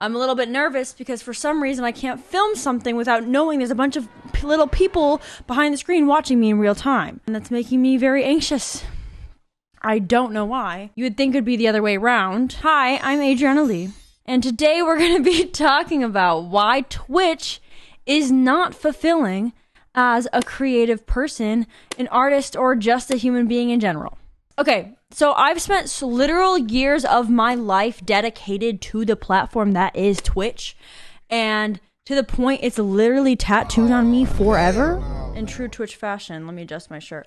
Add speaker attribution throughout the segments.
Speaker 1: I'm a little bit nervous because for some reason I can't film something without knowing there's a bunch of little people behind the screen watching me in real time. And that's making me very anxious. I don't know why. You would think it'd be the other way around. Hi, I'm Adriana Lee. And today we're going to be talking about why Twitch is not fulfilling as a creative person, an artist, or just a human being in general. Okay, so I've spent literal years of my life dedicated to the platform that is Twitch, and to the point it's literally tattooed on me forever. In true Twitch fashion, let me adjust my shirt.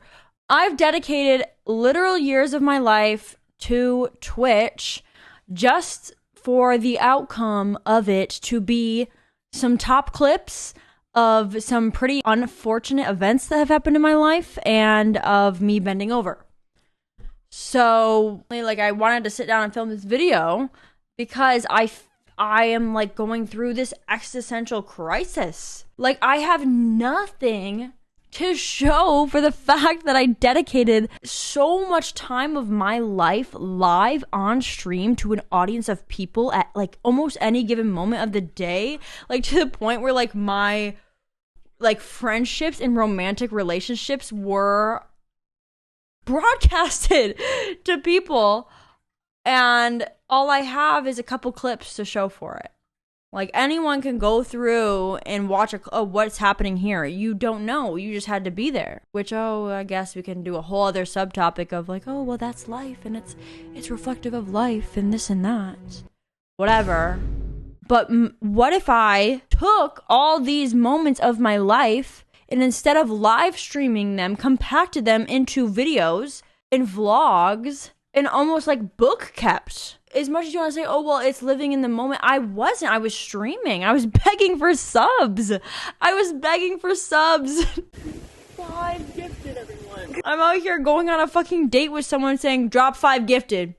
Speaker 1: I've dedicated literal years of my life to Twitch just for the outcome of it to be some top clips of some pretty unfortunate events that have happened in my life and of me bending over. So, like, I wanted to sit down and film this video because I am, like, going through this existential crisis. Like, I have nothing to show for the fact that I dedicated so much time of my life live on stream to an audience of people at, like, almost any given moment of the day. Like, to the point where, like, my, like, friendships and romantic relationships were broadcasted to people, and all I have is a couple clips to show for it. Like, anyone can go through and watch what's happening here. You don't know, you just had to be there, which, I guess we can do a whole other subtopic of like, oh well, that's life and it's reflective of life and this and that, whatever. But what if I took all these moments of my life and instead of live streaming them, compacted them into videos and vlogs and almost like book kept? As much as you want to say, oh, well, it's living in the moment. I wasn't. I was streaming. I was begging for subs. 5 gifted, everyone. I'm out here going on a fucking date with someone saying, drop 5 gifted.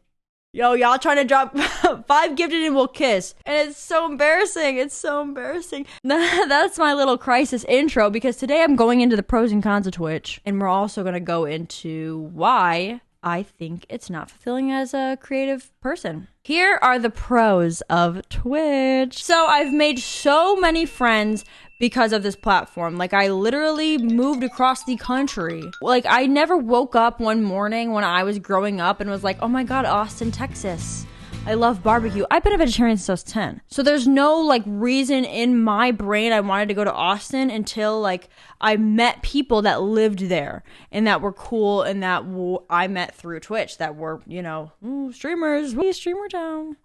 Speaker 1: Yo, y'all trying to drop 5 gifted and we'll kiss. And it's so embarrassing. It's so embarrassing. That's my little crisis intro, because today I'm going into the pros and cons of Twitch. And we're also going to go into why I think it's not fulfilling as a creative person. Here are the pros of Twitch. So I've made so many friends because of this platform. Like, I literally moved across the country. Like, I never woke up one morning when I was growing up and was like, oh my god, Austin, Texas, I love barbecue. I've been a vegetarian since I was 10. So there's no, like, reason in my brain I wanted to go to Austin until, like, I met people that lived there and that were cool and that I met through Twitch that were, you know, streamers. We streamer town.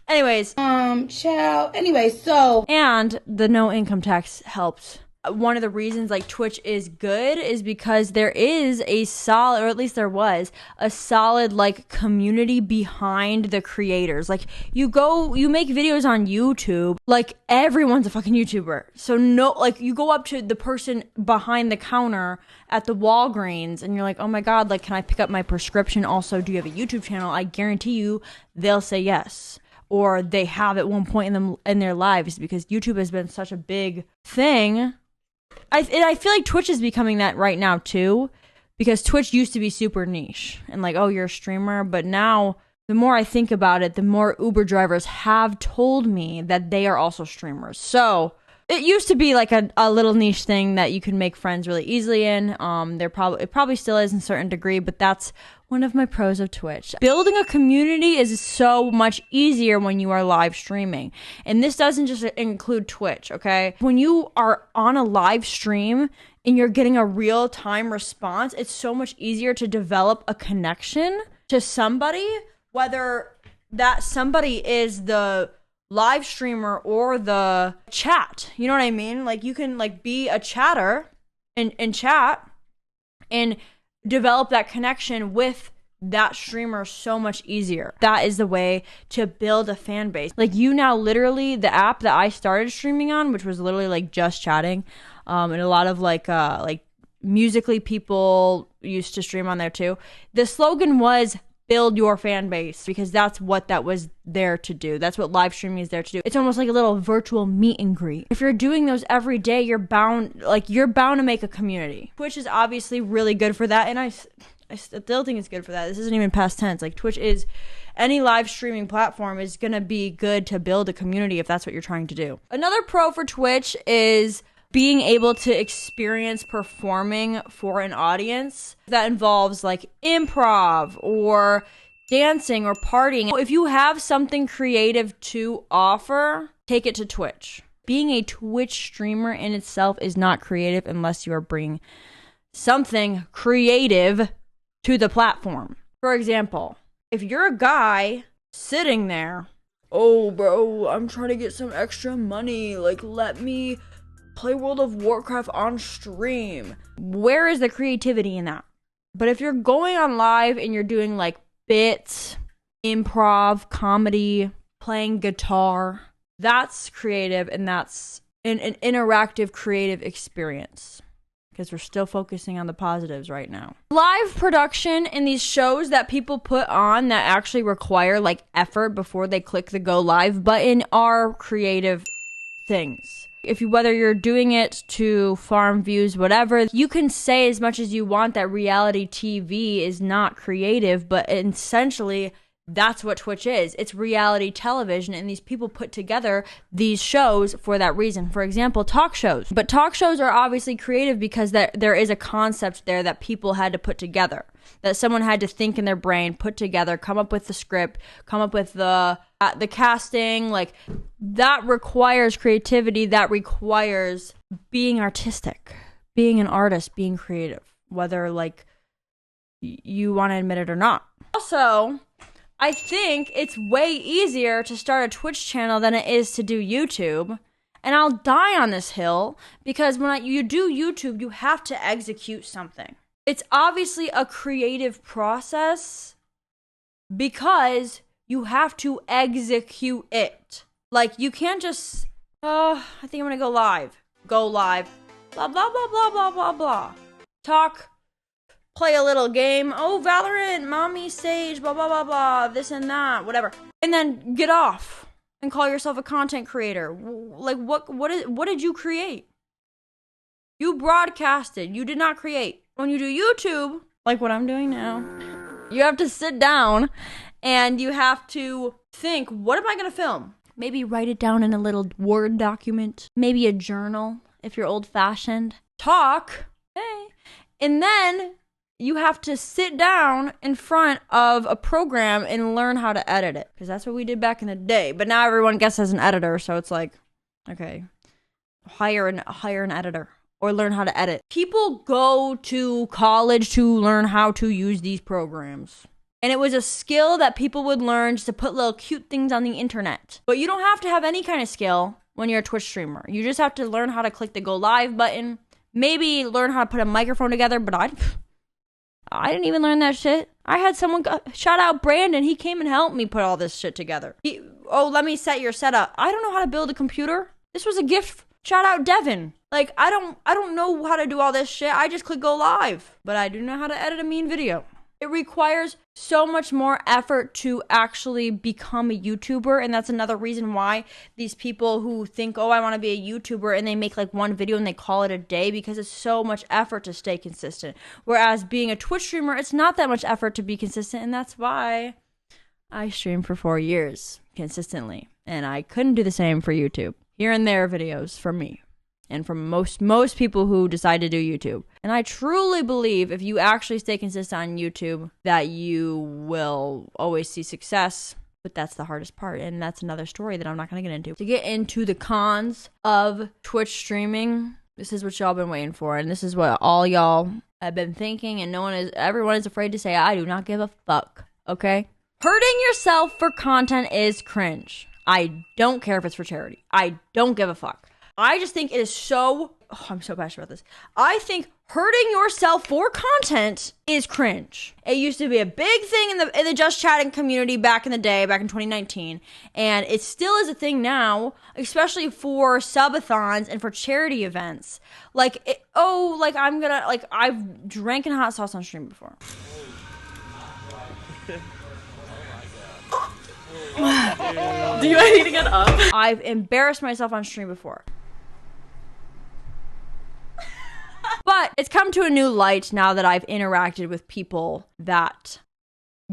Speaker 1: Anyways.
Speaker 2: Child. Anyway, so.
Speaker 1: And the no income tax helps. One of the reasons, like, Twitch is good is because there is a solid, or at least there was, a solid, like, community behind the creators. Like, you make videos on YouTube, like, everyone's a fucking YouTuber. So, no, like, you go up to the person behind the counter at the Walgreens and you're like, oh my god, like, can I pick up my prescription? Also, do you have a YouTube channel? I guarantee you they'll say yes. Or they have at one point in their lives, because YouTube has been such a big thing. I feel like Twitch is becoming that right now too, because Twitch used to be super niche and like, oh, you're a streamer. But now the more I think about it, the more Uber drivers have told me that they are also streamers. So it used to be like a little niche thing that you can make friends really easily in. It probably still is in a certain degree, but that's one of my pros of Twitch. Building a community is so much easier when you are live streaming. And this doesn't just include Twitch, okay? When you are on a live stream and you're getting a real-time response, it's so much easier to develop a connection to somebody, whether that somebody is the live streamer or the chat. You know what I mean? Like, you can, like, be a chatter and chat and develop that connection with that streamer so much easier. That is the way to build a fan base. Like, you now literally, the app that I started streaming on, which was literally like just chatting, and a lot of like Musically people used to stream on there too. The slogan was build your fan base, because that's what that was there to do. That's what live streaming is there to do. It's almost like a little virtual meet and greet. If you're doing those every day, you're bound to make a community, which is obviously really good for that. And I still think it's good for that. This isn't even past tense. Like Twitch is, any live streaming platform is going to be good to build a community if that's what you're trying to do. Another pro for Twitch is being able to experience performing for an audience that involves like improv or dancing or partying. If you have something creative to offer, take it to Twitch. Being a Twitch streamer in itself is not creative unless you are bringing something creative to the platform. For example, if you're a guy sitting there, oh bro, I'm trying to get some extra money, like let me play World of Warcraft on stream. Where is the creativity in that? But if you're going on live and you're doing like bits, improv, comedy, playing guitar, that's creative, and that's an interactive creative experience. Because we're still focusing on the positives right now. Live production in these shows that people put on that actually require like effort before they click the go live button are creative things. Whether you're doing it to farm views, whatever, you can say as much as you want that reality TV is not creative, but essentially that's what Twitch is. It's reality television, and these people put together these shows for that reason. For example, talk shows. But talk shows are obviously creative because there is a concept there that people had to put together, that someone had to think in their brain, put together, come up with the script, come up with the casting. Like, that requires creativity. That requires being artistic, being an artist, being creative, whether like you want to admit it or not. Also, I think it's way easier to start a Twitch channel than it is to do YouTube. And I'll die on this hill because when you do YouTube, you have to execute something. It's obviously a creative process because you have to execute it. Like, you can't just, I think I'm gonna go live. Go live. Blah, blah, blah, blah, blah, blah, blah. Talk. Play a little game. Oh, Valorant, mommy, Sage, blah, blah, blah, blah, this and that, whatever. And then get off and call yourself a content creator. Like, what did you create? You broadcasted. You did not create. When you do YouTube, like what I'm doing now, you have to sit down and you have to think, what am I going to film? Maybe write it down in a little Word document. Maybe a journal if you're old-fashioned. Talk. Hey. And then you have to sit down in front of a program and learn how to edit it. Because that's what we did back in the day. But now everyone gets as an editor, so it's like, okay, hire an editor or learn how to edit. People go to college to learn how to use these programs. And it was a skill that people would learn just to put little cute things on the internet. But you don't have to have any kind of skill when you're a Twitch streamer. You just have to learn how to click the go live button. Maybe learn how to put a microphone together, but I didn't even learn that shit. I had someone, shout out Brandon, he came and helped me put all this shit together. Let me set your setup. I don't know how to build a computer. This was a gift. Shout out Devin. Like, I don't know how to do all this shit. I just click go live. But I do know how to edit a mean video. It requires so much more effort to actually become a YouTuber. And that's another reason why these people who think, oh, I want to be a YouTuber, and they make like one video and they call it a day, because it's so much effort to stay consistent. Whereas being a Twitch streamer, it's not that much effort to be consistent. And that's why I streamed for 4 years consistently. And I couldn't do the same for YouTube. Here and there videos from me. And from most people who decide to do YouTube. And I truly believe if you actually stay consistent on YouTube, that you will always see success. But that's the hardest part. And that's another story that I'm not going to get into. To get into the cons of Twitch streaming, this is what y'all been waiting for. And this is what all y'all have been thinking. And everyone is afraid to say, I do not give a fuck. Okay? Hurting yourself for content is cringe. I don't care if it's for charity. I don't give a fuck. I just think it is I'm so passionate about this. I think hurting yourself for content is cringe. It used to be a big thing in the Just Chatting community back in the day, back in 2019. And it still is a thing now, especially for subathons and for charity events. I've drank in hot sauce on stream before. Do I need to get up? I've embarrassed myself on stream before. But But it's come to a new light now that I've interacted with people that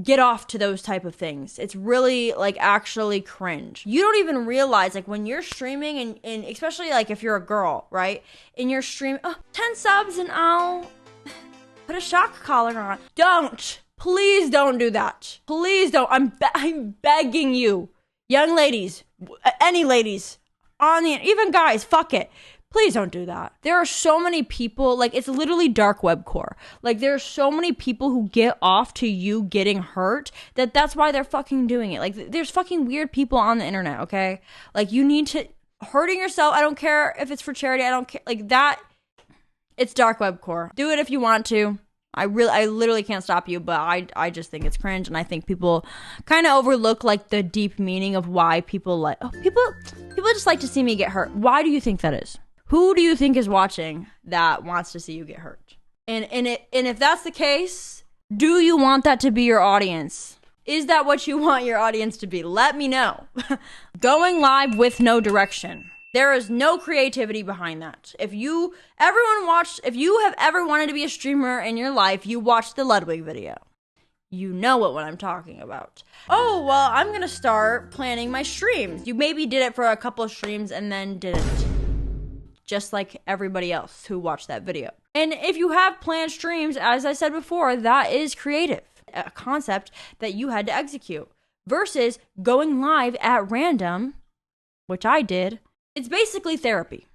Speaker 1: get off to those type of things. It's really like actually cringe. You don't even realize like when you're streaming and especially like if you're a girl, right? And you're streaming, 10 subs and I'll put a shock collar on. Don't. Please don't do that. Please don't. I'm begging you. Young ladies, any ladies, even guys, fuck it. Please don't do that. There are so many people, like it's literally dark web core. Like there are so many people who get off to you getting hurt that's why they're fucking doing it. Like there's fucking weird people on the internet, okay? Like you need to, hurting yourself, I don't care if it's for charity, I don't care. Like that, it's dark web core. Do it if you want to. I literally can't stop you, but I just think it's cringe, and I think people kind of overlook like the deep meaning of why people people just like to see me get hurt. Why do you think that is? Who do you think is watching that wants to see you get hurt? And if that's the case, do you want that to be your audience? Is that what you want your audience to be? Let me know. Going live with no direction. There is no creativity behind that. If you have ever wanted to be a streamer in your life, you watched the Ludwig video. You know what I'm talking about. Oh, well, I'm going to start planning my streams. You maybe did it for a couple of streams and then didn't. Just like everybody else who watched that video. And if you have planned streams, as I said before, that is creative. A concept that you had to execute. Versus going live at random, which I did. It's basically therapy.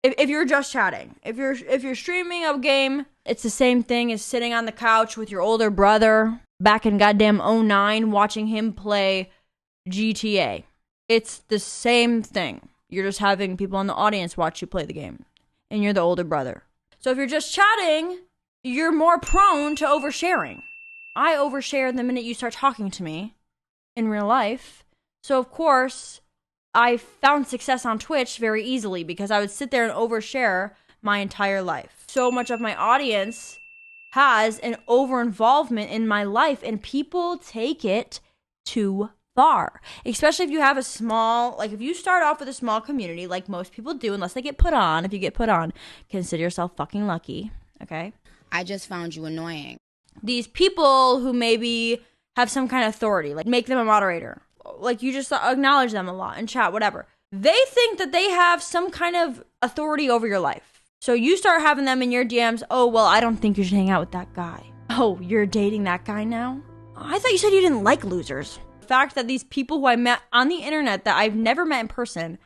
Speaker 1: If you're just chatting. If you're streaming a game, it's the same thing as sitting on the couch with your older brother back in goddamn '09 watching him play GTA. It's the same thing. You're just having people in the audience watch you play the game. And you're the older brother. So if you're just chatting, you're more prone to oversharing. I overshare the minute you start talking to me in real life. So of course, I found success on Twitch very easily because I would sit there and overshare my entire life. So much of my audience has an over-involvement in my life, and people take it too far. Especially if you have a small, like if you start off with a small community, like most people do, unless they get put on. If you get put on, consider yourself fucking lucky, okay?
Speaker 2: I just found you annoying.
Speaker 1: These people who maybe have some kind of authority, like make them a moderator. Like you just acknowledge them a lot in chat, whatever. They think that they have some kind of authority over your life. So you start having them in your DMs. Oh, well, I don't think you should hang out with that guy. Oh, you're dating that guy now? I thought you said you didn't like losers. The fact that these people who I met on the internet that I've never met in person,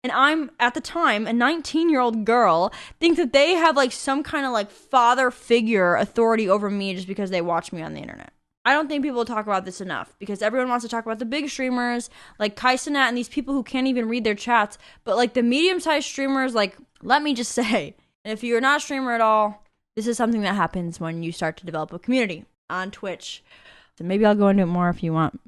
Speaker 1: and I'm, at the time, a 19-year-old girl, think that they have like some kind of like father figure authority over me just because they watch me on the internet. I don't think people talk about this enough because everyone wants to talk about the big streamers like Kaisenat and these people who can't even read their chats. But like the medium-sized streamers, like, let me just say, if you're not a streamer at all, this is something that happens when you start to develop a community on Twitch. So maybe I'll go into it more if you want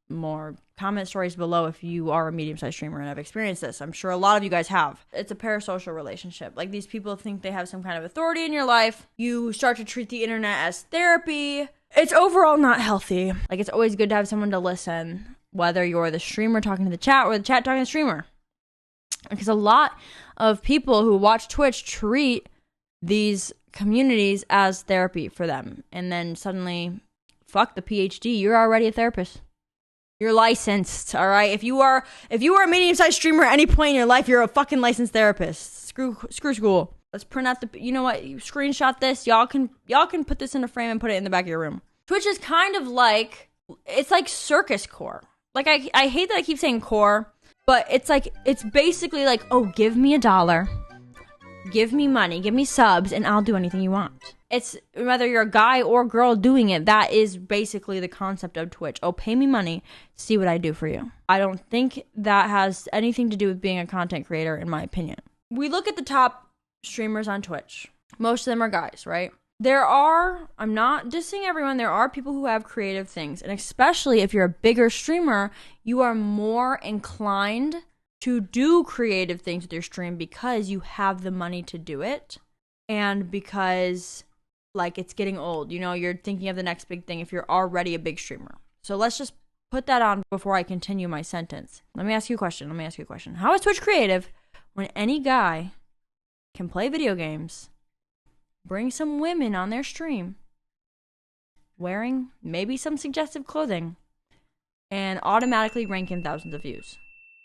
Speaker 1: more. Comment stories below if you are a medium-sized streamer and have experienced this. I'm sure a lot of you guys have. It's a parasocial relationship. Like these people think they have some kind of authority in your life. You start to treat the internet as therapy. It's overall not healthy. Like it's always good to have someone to listen, whether you're the streamer talking to the chat or the chat talking to the streamer. Because a lot of people who watch Twitch treat these communities as therapy for them. And then suddenly, fuck the PhD, you're already a therapist. You're licensed, all right? If you are a medium-sized streamer at any point in your life, you're a fucking licensed therapist. Screw school. Let's print out you know what? You screenshot this. Y'all can put this in a frame and put it in the back of your room. Twitch is kind of like, it's like circus core. Like I hate that I keep saying core, but it's like, it's basically like, oh, give me $1, give me money, give me subs, and I'll do anything you want. It's whether you're a guy or girl doing it, that is basically the concept of Twitch. Oh, pay me money, see what I do for you. I don't think that has anything to do with being a content creator, in my opinion. We look at the top streamers on Twitch. Most of them are guys, right? I'm not dissing everyone, there are people who have creative things. And especially if you're a bigger streamer, you are more inclined to do creative things with your stream because you have the money to do it. And because like it's getting old, you know, you're thinking of the next big thing if you're already a big streamer. So let's just put that on before I continue my sentence. Let me ask you a question. How is Twitch creative when any guy can play video games, bring some women on their stream wearing maybe some suggestive clothing and automatically rank in thousands of views.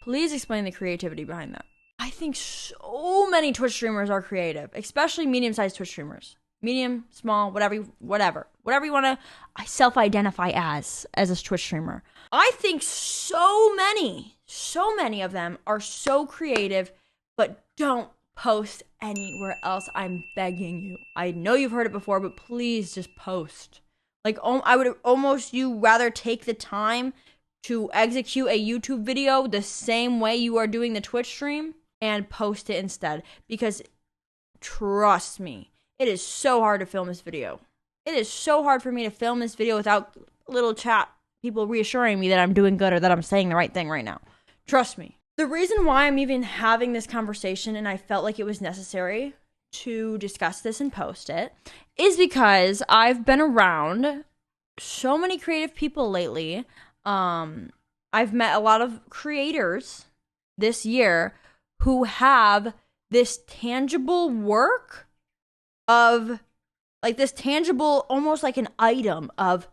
Speaker 1: Please explain the creativity behind that. I think so many Twitch streamers are creative, especially medium-sized Twitch streamers. Medium, small, whatever you want to self-identify as a Twitch streamer. I think so many of them are so creative, but don't post anywhere else. I'm begging you. I know you've heard it before, but please just post. Like, I would almost rather take the time to execute a YouTube video the same way you are doing the Twitch stream and post it instead. Because trust me, it is so hard to film this video. It is so hard for me to film this video without little chat people reassuring me that I'm doing good or that I'm saying the right thing right now. Trust me. The reason why I'm even having this conversation and I felt like it was necessary to discuss this and post it is because I've been around so many creative people lately. I've met a lot of creators this year who have this tangible work of, like, this tangible, almost like an item of,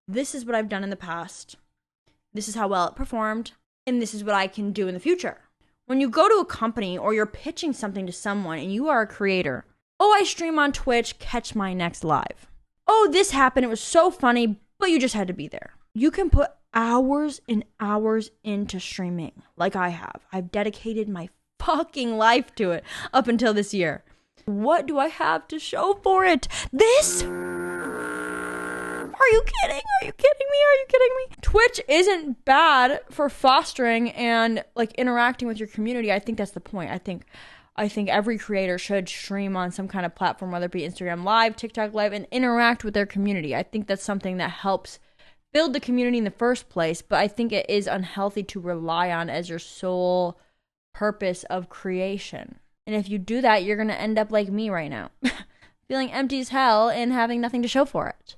Speaker 1: this is what I've done in the past, this is how well it performed, and this is what I can do in the future. When you go to a company or you're pitching something to someone and you are a creator, oh, I stream on Twitch, catch my next live. Oh, this happened, it was so funny, but you just had to be there. You can put hours and hours into streaming like I have. I've dedicated my fucking life to it up until this year. What do I have to show for it? This? Are you kidding? Are you kidding me? Are you kidding me? Twitch isn't bad for fostering and like interacting with your community. I think that's the point. I think every creator should stream on some kind of platform, whether it be Instagram Live, TikTok Live, and interact with their community. I think that's something that helps build the community in the first place, but I think it is unhealthy to rely on as your sole purpose of creation. And if you do that, you're going to end up like me right now, feeling empty as hell and having nothing to show for it.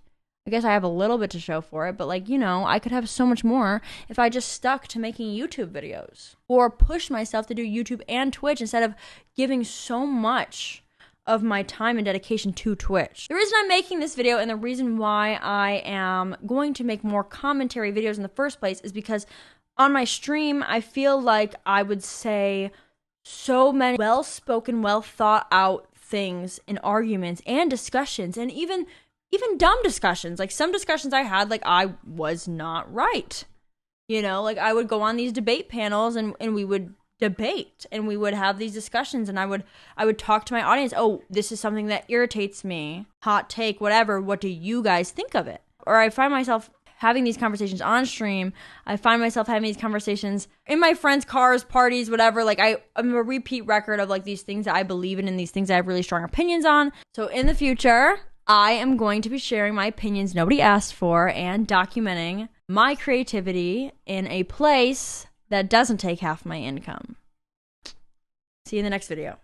Speaker 1: I guess I have a little bit to show for it, but like, you know, I could have so much more if I just stuck to making YouTube videos or pushed myself to do YouTube and Twitch instead of giving so much of my time and dedication to Twitch. The reason I'm making this video and the reason why I am going to make more commentary videos in the first place is because on my stream, I feel like I would say so many well-spoken, well-thought-out things and arguments and discussions, and even dumb discussions. Like, some discussions I had, like, I was not right. You know, like, I would go on these debate panels and we would debate and we would have these discussions, and I would talk to my audience. Oh, this is something that irritates me. Hot take, whatever. What do you guys think of it? Or I find myself having these conversations on stream. I find myself having these conversations in my friends' cars, parties, whatever. Like, I'm a repeat record of like these things that I believe in and these things I have really strong opinions on. So in the future, I am going to be sharing my opinions nobody asked for and documenting my creativity in a place that doesn't take half my income. See you in the next video.